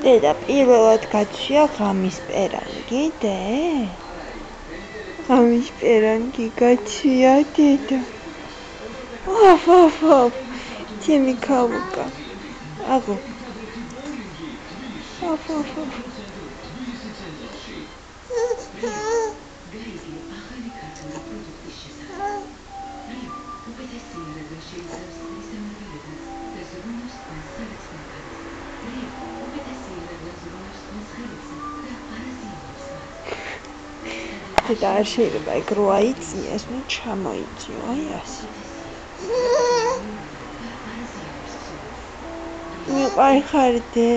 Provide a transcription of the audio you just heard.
დედა პირველად გაცვია ღამის პერანგი, დე? ღამის პერანგი გაცვია, დედა. ოფ, ჩემი ქალუკა. აგო. ოფ. და არ შეიძლება ეგ რო აიწიეს, ნუ ჩამოიწიო, აი ასე. მიყვარხარ დე?